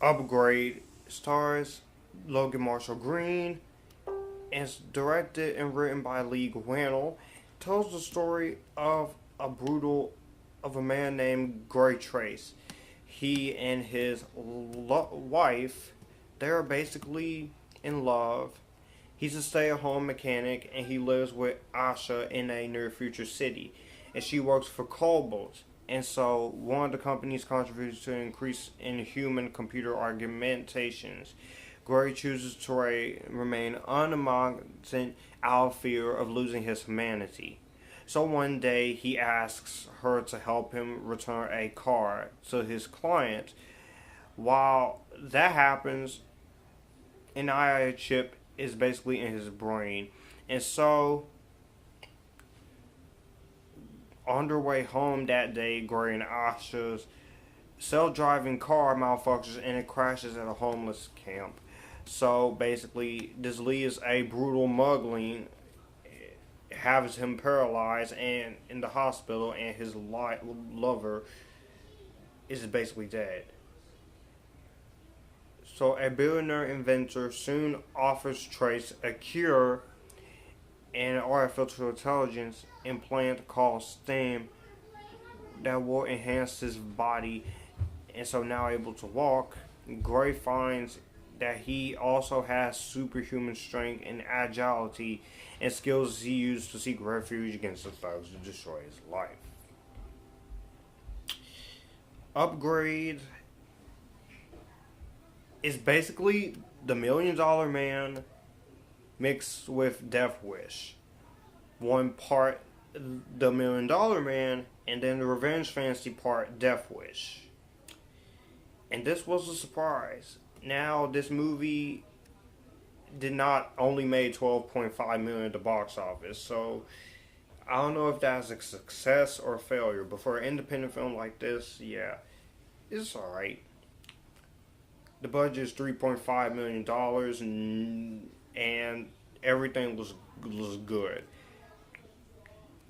Upgrade stars Logan Marshall-Green and is directed and written by Leigh Whannel. Tells the story of a man named Gray Trace. He and his wife, they're basically in love. He's a stay-at-home mechanic and he lives with Asha in a near future city. And she works for Cobalt. And so one of the company's contributes to an increase in human-computer argumentations. Gray chooses to remain unimaginated out of fear of losing his humanity. So one day he asks her to help him return a car to his client. While that happens, an AI chip is basically in his brain. And so on their way home that day, Gray and Asha's self-driving car malfunctions and it crashes at a homeless camp. So basically, this leads a brutal muggling, has him paralyzed and in the hospital, and his lover is basically dead. So a billionaire inventor soon offers Trace a cure and an artificial intelligence implant called STEM that will enhance his body, and so now able to walk. Gray finds that he also has superhuman strength and agility and skills he used to seek refuge against the thugs to destroy his life. Upgrade is basically the $1 Million Man mixed with Death Wish. One part the $1 Million Man, and then the revenge fantasy part Death Wish. And this was a surprise. Now, this movie did not only made $12.5 million at the box office, so I don't know if that's a success or a failure. But for an independent film like this, yeah, it's alright. The budget is $3.5 million, and everything was good.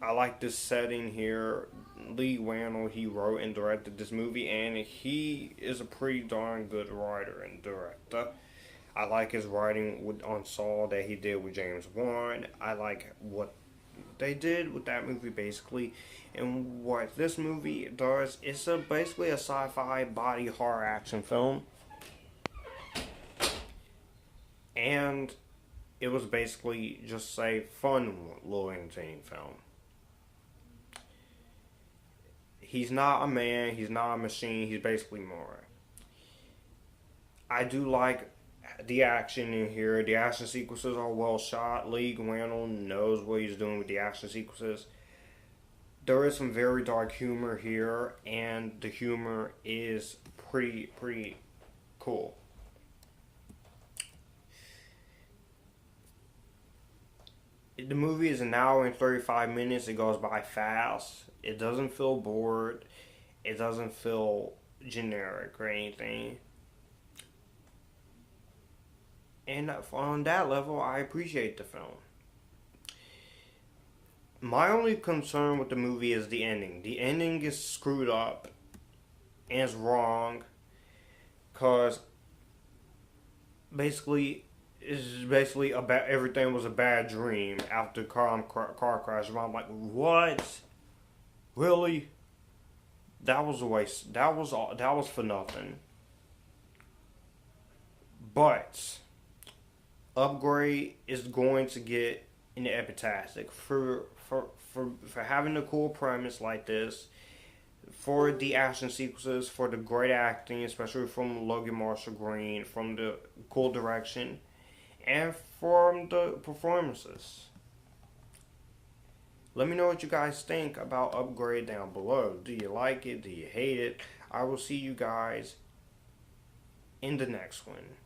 I like this setting here. Leigh Whannel, he wrote and directed this movie, and he is a pretty darn good writer and director. I like his writing on Saw that he did with James Wan. I like what they did with that movie basically, and what this movie does. It's basically a sci-fi body horror action film. And it was basically just a fun little entertaining film. He's not a man, he's not a machine, he's basically more. I do like the action in here. The action sequences are well shot. Leigh Whannel knows what he's doing with the action sequences. There is some very dark humor here, and the humor is pretty cool. The movie is an hour and 35 minutes. It goes by fast. It doesn't feel bored. It doesn't feel generic or anything. And on that level, I appreciate the film. My only concern with the movie is the ending. The ending is screwed up and it's wrong, because basically about everything was a bad dream after the car crash. And I'm like, what? Really? That was a waste. That was for nothing. But Upgrade is going to get an epitaph for having a cool premise like this, for the action sequences, for the great acting, especially from Logan Marshall-Green, from the cool direction, and from the performances. Let me know what you guys think about Upgrade down below. Do you like it? Do you hate it? I will see you guys in the next one.